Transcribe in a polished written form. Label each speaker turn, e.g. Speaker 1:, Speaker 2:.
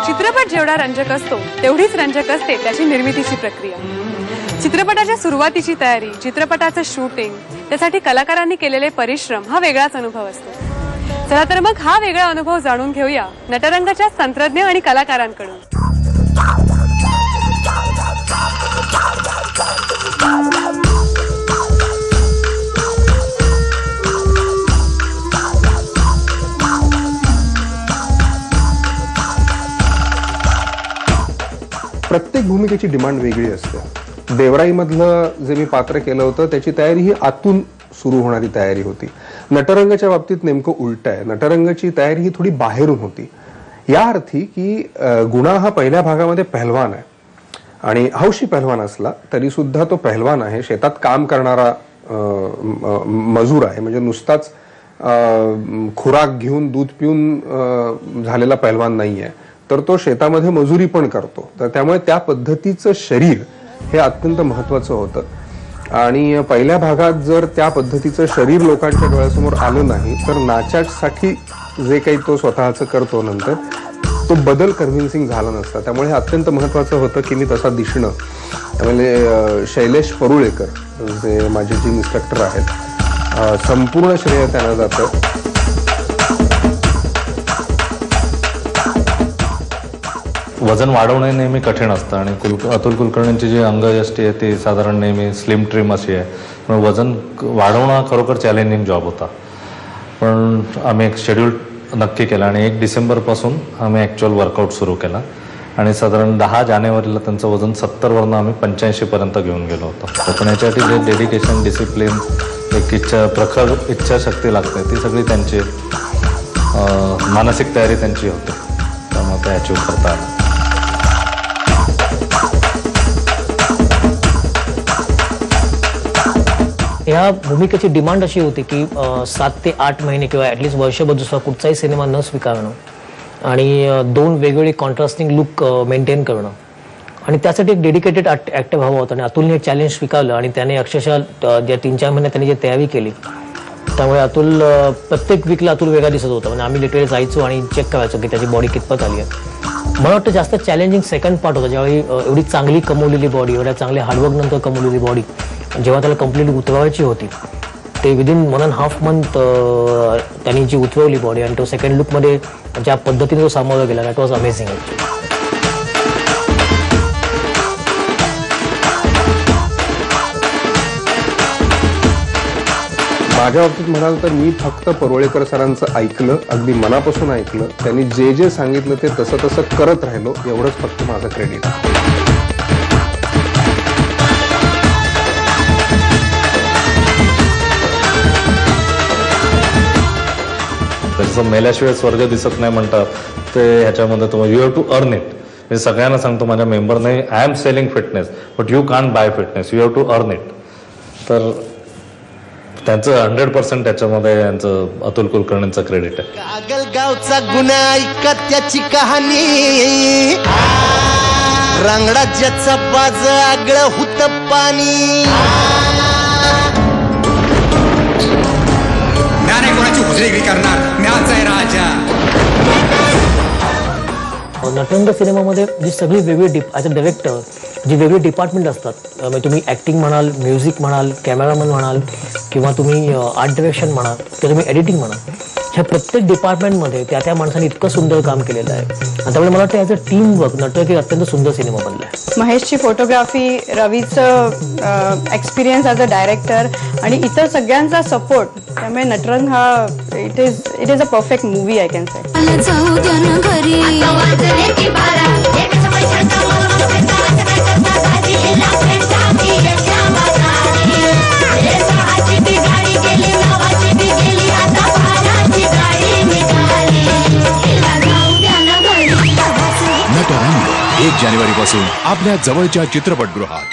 Speaker 1: चित्रपट जेवढा रंजक असतो तेवढीच रंजक असते त्याची निर्मितीची प्रक्रिया. चित्रपटाच्या सुरुवातीची तयारी, चित्रपटाचं शूटिंग, त्यासाठी कलाकारांनी केलेले परिश्रम हा वेगळाच अनुभव असतो. चला तर मग हा वेगळा अनुभव जाणून घेऊया नटरंगाच्या तंत्रज्ञ आणि कलाकारांकडून.
Speaker 2: प्रत्येक भूमिकेची डिमांड वेगळी असते. देवराईमधलं जे मी पात्र केलं होतं त्याची तयारी ही आतून सुरू होणारी तयारी होती. नटरंगाच्या बाबतीत नेमकं उलट आहे. नटरंगाची तयारी ही थोडी बाहेरून होती, या अर्थी की गुणा हा पहिल्या भागामध्ये पहलवान आहे आणि हौशी पहलवान असला तरी सुद्धा तो पहलवान आहे, शेतात काम करणारा मजूर आहे, म्हणजे नुसताच खुराक घेऊन दूध पिऊन झालेला पहलवान नाही आहे, तर तो शेतामध्ये मजुरी पण करतो. तर त्यामुळे त्या पद्धतीचं शरीर हे अत्यंत महत्वाचं होतं. आणि पहिल्या भागात जर त्या पद्धतीचं शरीर लोकांच्या डोळ्यासमोर आलं नाही तर नाचासाठी जे काही तो स्वतःचं करतो नंतर तो बदल कन्व्हिन्सिंग झाला नसता. त्यामुळे हे अत्यंत महत्वाचं होतं की मी तसा दिसणं. म्हणजे शैलेश परुळेकर जे माझे जिम इन्स्ट्रक्टर आहेत, संपूर्ण श्रेय त्यांना जातं.
Speaker 3: वजन वाढवणे नेहमी कठीण असतं आणि अतुल कुलकर्णींची जी अंगयष्टी आहे ती साधारण नेहमी स्लिम ट्रिम अशी आहे. पण वजन वाढवणं खरोखर चॅलेंजिंग जॉब होता. पण आम्ही एक शेड्यूल नक्की केला आणि 1 डिसेंबरपासून आम्ही ॲक्च्युअल वर्कआउट सुरू केला आणि साधारण 10 जानेवारीला त्यांचं वजन 70वरनं आम्ही 85पर्यंत घेऊन गेलो होतो. पण याच्यासाठी जे डेडिकेशन, डिसिप्लिन, एक प्रखर इच्छाशक्ती लागते ती सगळी त्यांची मानसिक तयारी त्यांची होते. त्यामुळे ते अचीव करता आलं.
Speaker 4: या भूमिकेची डिमांड अशी होती की 7 ते 8 महिने किंवा ॲटलिस्ट वर्षभर दुसरा कुठचाही सिनेमा न स्वीकारणं आणि 2 वेगवेगळे कॉन्ट्रास्टिंग लुक मेंटेन करणं आणि त्यासाठी एक डेडिकेटेड ॲक्टर हवा होता. आणि अतुलने एक चॅलेंज स्वीकारलं आणि त्याने अक्षरशः ज्या 3-4 महिन्यात त्यांनी जी तयारी केली त्यामुळे अतुल प्रत्येक वीकला अतुल वेगळा दिसत होता. म्हणजे आम्ही लिटरली जायचो आणि चेक करायचो की त्याची बॉडी कितपत आली आहे. मला वाटतं जास्त चॅलेंजिंग सेकंड पार्ट होता, ज्यावेळी एवढी चांगली कमवलेली बॉडी, एवढ्या चांगल्या हार्डवर्क नंतर कमवलेली बॉडी जेव्हा त्याला कम्प्लीटली उतरवायची होती ते विदिन 1.5 मंथ त्यांनी जी उतरवली बॉडी आणि तो सेकंड लुकमध्ये ज्या पद्धतीने तो सामोरा गेला दॅट वॉज अमेझिंग.
Speaker 2: माझ्या बाबतीत म्हणाल तर मी फक्त परुळेकर सरांचं ऐकलं, अगदी मनापासून ऐकलं. त्यांनी जे जे सांगितलं ते तसं तसं करत राहिलो, एवढंच फक्त माझं क्रेडिट आहे.
Speaker 3: जसं मेल्याशिवाय स्वर्ग दिसत नाही म्हणतात ते ह्याच्यामध्ये तुम्हाला you have to earn it. मी सगळ्यांना सांगतो माझ्या मेंबरने, I am selling fitness but you can't buy fitness, you have to earn it. तर त्यांचं 100% त्याच्यामध्ये यांचं अतुल कुलकर्णींचं क्रेडिट आहे.
Speaker 5: कागलगावचा गुन्हा ऐका त्याची कहाणी, रांगडाच्याचा बाज आगळ हुत पाणी.
Speaker 6: नारे कोणाची हुजरेगिरी करणार, म्याच आहे राजा.
Speaker 4: नटरंग सिनेमामध्ये जी सगळी वेगळी ॲज अ डायरेक्टर जी वेगळी डिपार्टमेंट असतात, म्हणजे तुम्ही ॲक्टिंग म्हणाल, म्युझिक म्हणाल, कॅमेरामन म्हणाल किंवा तुम्ही आर्ट डायरेक्शन म्हणाल किंवा तुम्ही एडिटिंग म्हणाल, ह्या प्रत्येक डिपार्टमेंटमध्ये त्या माणसाने इतकं सुंदर काम केलेलं आहे. आणि त्यामुळे मला वाटतं as a team work Natarang एक अत्यंत सुंदर सिनेमा बनला आहे.
Speaker 1: महेशची फोटोग्राफी, रवीचं एक्सपिरियन्स ॲज अ डायरेक्टर आणि इतर सगळ्यांचा सपोर्ट, त्यामुळे नटरंग हा it is a perfect movie I can say.
Speaker 7: Natarang 1 जानेवारीपासून आपल्या जवळच्या चित्रपटगृहात.